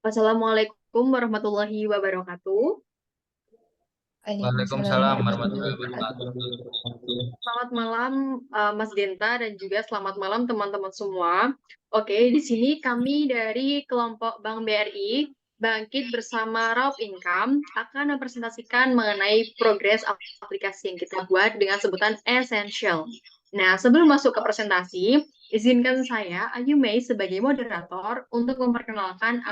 Assalamualaikum warahmatullahi wabarakatuh. Waalaikumsalam Waalaikumsalam warahmatullahi warahmatullahi wabarakatuh. wabarakatuh. Selamat malam, Mas Genta dan juga selamat malam teman-teman semua. Oke, di sini kami dari kelompok Bank BRI Bangkit Bersama Raup Income akan mempresentasikan mengenai progres aplikasi yang kita buat dengan sebutan Essential. Nah, sebelum masuk ke presentasi, izinkan saya, Ayu Mei, sebagai moderator untuk memperkenalkan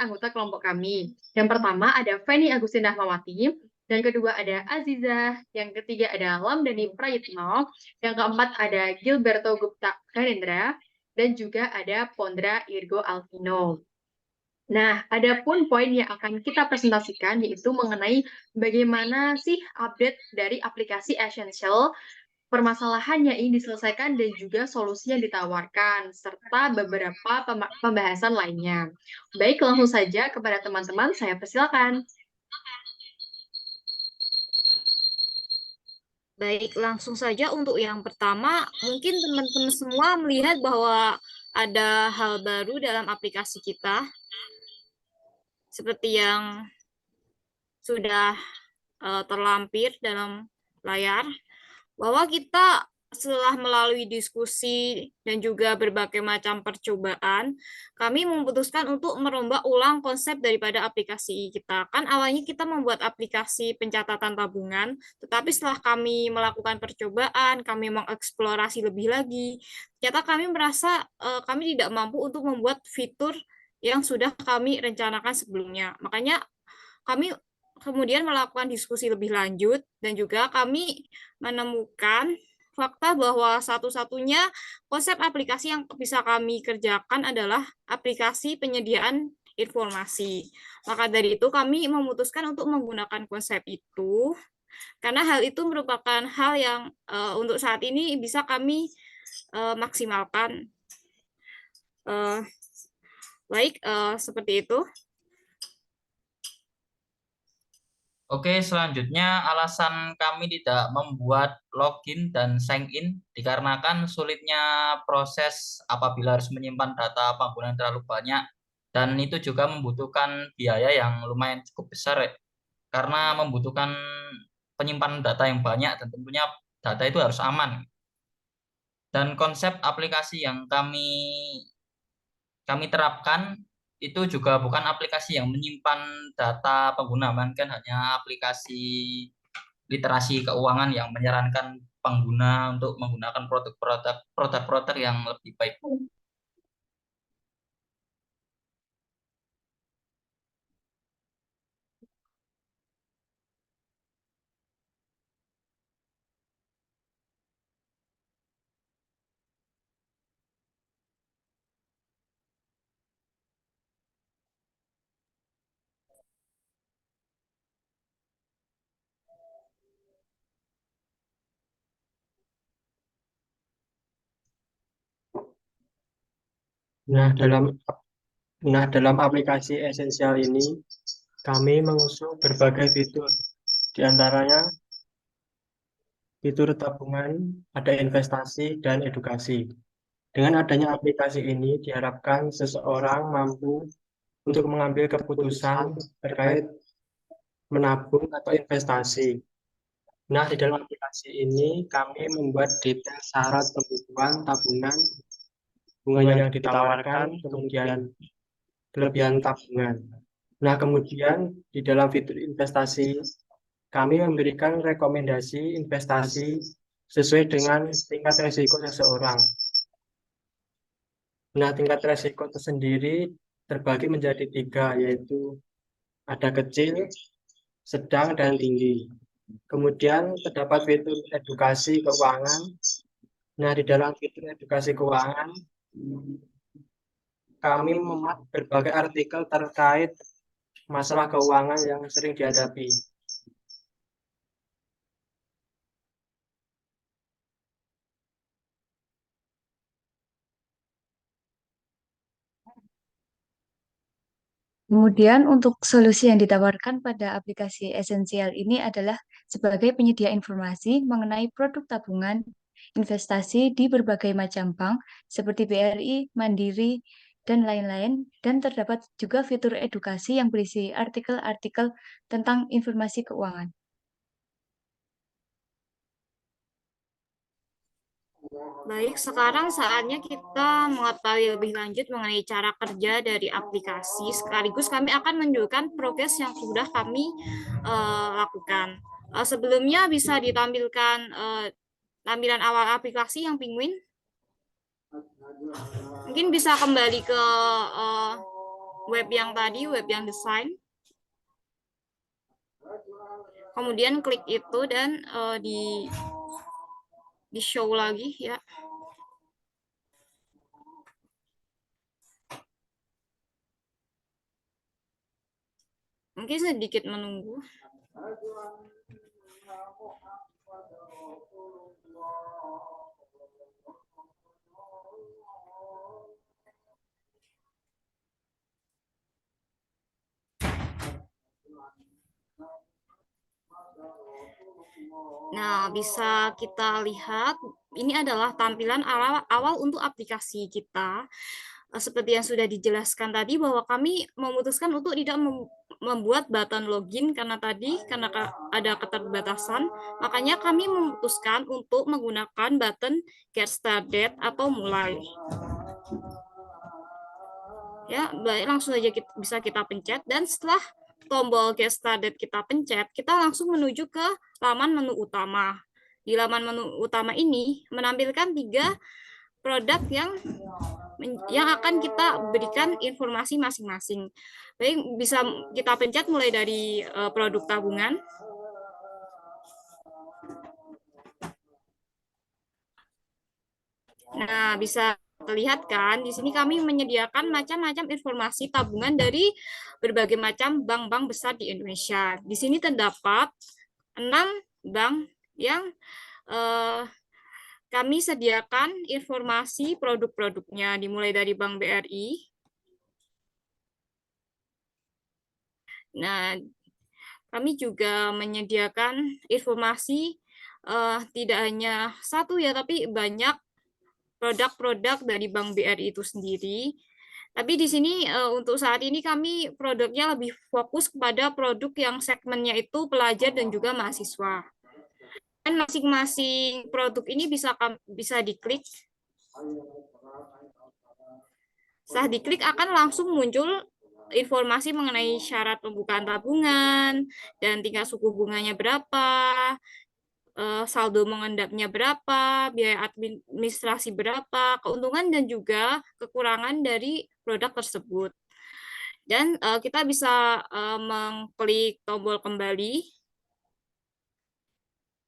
anggota kelompok kami. Yang pertama ada Feni Agustina Rahmawati, yang kedua ada Azizah, yang ketiga ada Lamdani Prayitno, yang keempat ada Gilberto Gupta Karendra, dan juga ada Pondra Irgo Alvino. Nah, ada pun poin yang akan kita presentasikan yaitu mengenai bagaimana sih update dari aplikasi Essential, permasalahannya ini diselesaikan dan juga solusi yang ditawarkan, serta beberapa pembahasan lainnya. Baik, langsung saja kepada teman-teman, saya persilakan. Baik, langsung saja untuk yang pertama, mungkin teman-teman semua melihat bahwa ada hal baru dalam aplikasi kita, seperti yang sudah terlampir dalam layar, bahwa kita setelah melalui diskusi dan juga berbagai macam percobaan, kami memutuskan untuk merombak ulang konsep daripada aplikasi kita. Kan awalnya kita membuat aplikasi pencatatan tabungan, tetapi setelah kami melakukan percobaan, kami mengeksplorasi lebih lagi, ternyata kami merasa kami tidak mampu untuk membuat fitur yang sudah kami rencanakan sebelumnya. Makanya kami kemudian melakukan diskusi lebih lanjut dan juga kami menemukan fakta bahwa satu-satunya konsep aplikasi yang bisa kami kerjakan adalah aplikasi penyediaan informasi. Maka dari itu kami memutuskan untuk menggunakan konsep itu karena hal itu merupakan hal yang untuk saat ini bisa kami maksimalkan. Baik, seperti itu. Oke, selanjutnya alasan kami tidak membuat login dan sign in dikarenakan sulitnya proses apabila harus menyimpan data pengguna yang terlalu banyak dan itu juga membutuhkan biaya yang lumayan cukup besar ya. Karena membutuhkan penyimpanan data yang banyak dan tentunya data itu harus aman. Dan konsep aplikasi yang kami terapkan itu juga bukan aplikasi yang menyimpan data pengguna, melainkan hanya aplikasi literasi keuangan yang menyarankan pengguna untuk menggunakan produk-produk yang lebih baik. Nah, dalam dalam aplikasi esensial ini, kami mengusung berbagai fitur. Di antaranya fitur tabungan, ada investasi, dan edukasi. Dengan adanya aplikasi ini, diharapkan seseorang mampu untuk mengambil keputusan terkait menabung atau investasi. Nah, di dalam aplikasi ini, kami membuat detail syarat kebutuhan tabungan, bunga yang ditawarkan, kemudian kelebihan tabungan. Nah, kemudian di dalam fitur investasi, kami memberikan rekomendasi investasi sesuai dengan tingkat risiko seseorang. Nah, tingkat risiko itu sendiri terbagi menjadi tiga, yaitu ada kecil, sedang, dan tinggi. Kemudian terdapat fitur edukasi keuangan. Nah, di dalam fitur edukasi keuangan, kami memuat berbagai artikel terkait masalah keuangan yang sering dihadapi. Kemudian untuk solusi yang ditawarkan pada aplikasi esensial ini adalah sebagai penyedia informasi mengenai produk tabungan investasi di berbagai macam bank seperti BRI, Mandiri, dan lain-lain, dan terdapat juga fitur edukasi yang berisi artikel-artikel tentang informasi keuangan. Baik, sekarang saatnya kita mengetahui lebih lanjut mengenai cara kerja dari aplikasi. Sekaligus kami akan menunjukkan progres yang sudah kami lakukan. Sebelumnya bisa ditampilkan tampilan awal aplikasi yang Penguin. Mungkin bisa kembali ke web yang tadi, web yang desain. Kemudian klik itu dan di show lagi ya. Mungkin sedikit menunggu. Nah, bisa kita lihat ini adalah tampilan awal untuk aplikasi kita. Seperti yang sudah dijelaskan tadi bahwa kami memutuskan untuk tidak membuat button login karena ada keterbatasan, makanya kami memutuskan untuk menggunakan button get started atau mulai. Ya, baik, langsung saja bisa kita pencet, dan setelah tombol get started kita pencet, kita langsung menuju ke laman menu utama. Di laman menu utama ini menampilkan 3 produk yang akan kita berikan informasi masing-masing. Baik, bisa kita pencet mulai dari produk tabungan. Nah, bisa terlihat kan, di sini kami menyediakan macam-macam informasi tabungan dari berbagai macam bank-bank besar di Indonesia. Di sini terdapat 6 bank yang kami sediakan informasi produk-produknya, dimulai dari Bank BRI. Nah, kami juga menyediakan informasi tidak hanya satu ya, tapi banyak produk-produk dari Bank BRI itu sendiri. Tapi di sini untuk saat ini kami produknya lebih fokus kepada produk yang segmennya itu pelajar dan juga mahasiswa. Dan masing-masing produk ini bisa diklik. Setelah diklik akan langsung muncul informasi mengenai syarat pembukaan tabungan dan tingkat suku bunganya berapa, saldo mengendapnya berapa, biaya administrasi berapa, keuntungan dan juga kekurangan dari produk tersebut. Dan kita bisa mengklik tombol kembali.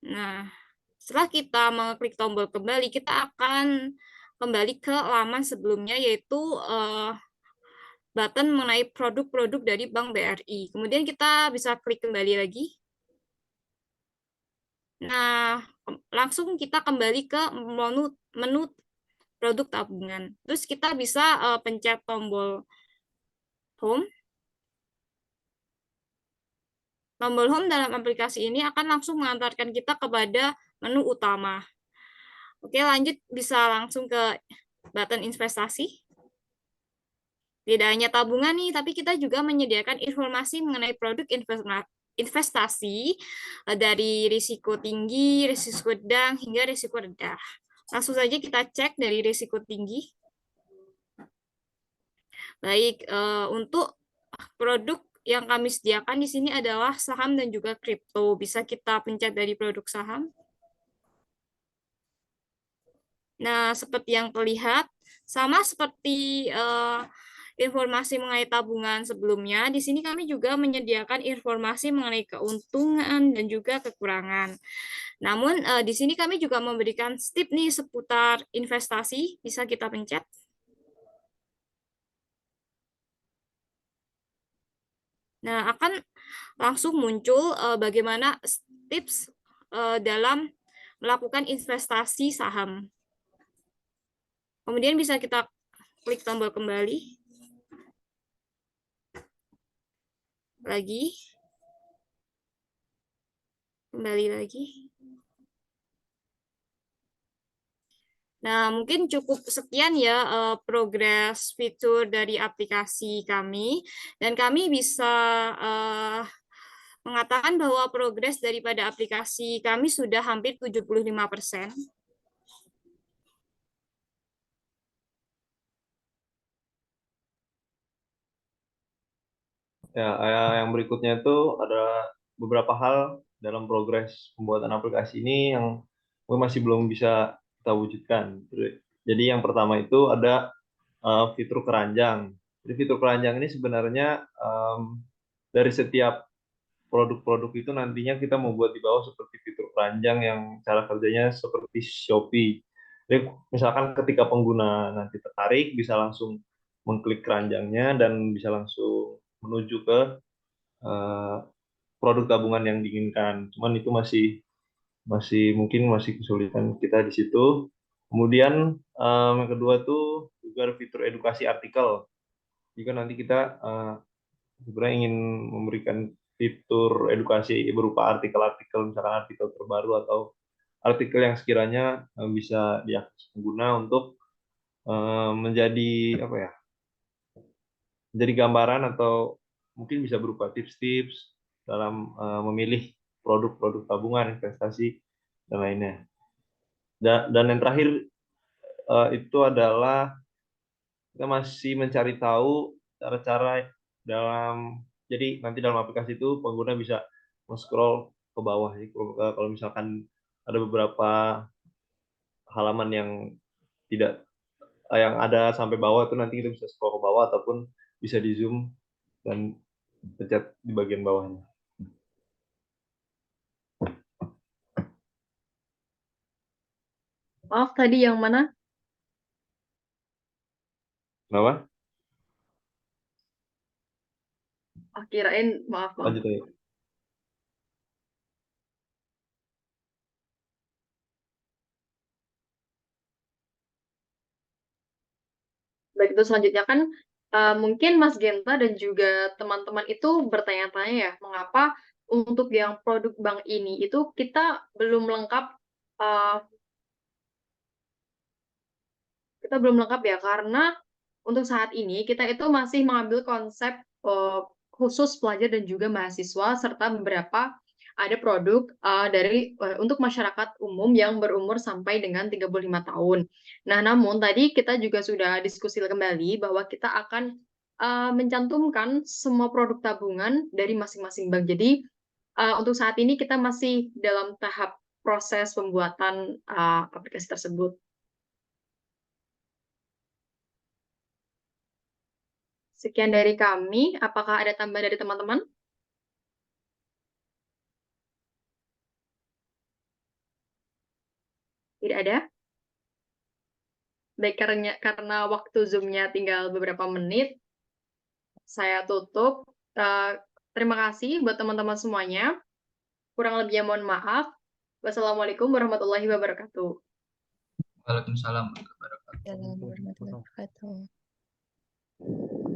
Nah, setelah kita mengklik tombol kembali, kita akan kembali ke laman sebelumnya, yaitu button mengenai produk-produk dari Bank BRI. Kemudian kita bisa klik kembali lagi. Nah, langsung kita kembali ke menu produk tabungan. Terus kita bisa pencet tombol home. Tombol home dalam aplikasi ini akan langsung mengantarkan kita kepada menu utama. Oke, lanjut bisa langsung ke button investasi. Tidak hanya tabungan nih, tapi kita juga menyediakan informasi mengenai produk investasi dari risiko tinggi, risiko sedang, hingga risiko rendah. Langsung saja kita cek dari risiko tinggi. Baik, untuk produk yang kami sediakan di sini adalah saham dan juga kripto. Bisa kita pencet dari produk saham. Nah, seperti yang terlihat, sama seperti informasi mengenai tabungan sebelumnya, di sini kami juga menyediakan informasi mengenai keuntungan dan juga kekurangan. Namun, di sini kami juga memberikan tips nih seputar investasi, bisa kita pencet. Nah, akan langsung muncul bagaimana tips dalam melakukan investasi saham. Kemudian bisa kita klik tombol kembali. Lagi. Kembali lagi. Nah, mungkin cukup sekian ya progres fitur dari aplikasi kami, dan kami bisa mengatakan bahwa progres daripada aplikasi kami sudah hampir 75%. Ya, yang berikutnya itu ada beberapa hal dalam progres pembuatan aplikasi ini yang masih belum bisa kita wujudkan. Jadi yang pertama itu ada fitur keranjang. Jadi fitur keranjang ini sebenarnya dari setiap produk-produk itu nantinya kita mau buat di bawah seperti fitur keranjang yang cara kerjanya seperti Shopee. Jadi misalkan ketika pengguna nanti tertarik bisa langsung mengklik keranjangnya dan bisa langsung menuju ke produk tabungan yang diinginkan. Cuman itu mungkin masih kesulitan kita di situ. Kemudian yang kedua tuh juga fitur edukasi artikel. Jika nanti kita sebenarnya ingin memberikan fitur edukasi berupa artikel-artikel, misalkan artikel terbaru atau artikel yang sekiranya bisa diakses pengguna untuk menjadi apa ya? Menjadi gambaran atau mungkin bisa berupa tips-tips dalam memilih produk-produk tabungan, investasi dan lainnya. Dan yang terakhir itu adalah kita masih mencari tahu cara-cara jadi nanti dalam aplikasi itu pengguna bisa scroll ke bawah. Kalau misalkan ada beberapa halaman yang ada sampai bawah itu nanti kita bisa scroll ke bawah ataupun bisa di zoom dan pencet di bagian bawahnya. Maaf, tadi yang mana? Kenapa? Kirain, maaf. Lanjut aja. Baik, itu selanjutnya kan mungkin Mas Genta dan juga teman-teman itu bertanya-tanya ya, mengapa untuk yang produk bank ini itu kita belum lengkap ya, karena untuk saat ini kita itu masih mengambil konsep khusus pelajar dan juga mahasiswa serta beberapa ada produk untuk masyarakat umum yang berumur sampai dengan 35 tahun. Nah, namun tadi kita juga sudah diskusi kembali bahwa kita akan mencantumkan semua produk tabungan dari masing-masing bank. Jadi untuk saat ini kita masih dalam tahap proses pembuatan aplikasi tersebut. Sekian dari kami. Apakah ada tambahan dari teman-teman? Tidak ada? Baik, karena waktu Zoom-nya tinggal beberapa menit, saya tutup. Terima kasih buat teman-teman semuanya. Kurang lebihnya mohon maaf. Wassalamualaikum warahmatullahi wabarakatuh. Waalaikumsalam warahmatullahi wabarakatuh. Assalamualaikum warahmatullahi wabarakatuh.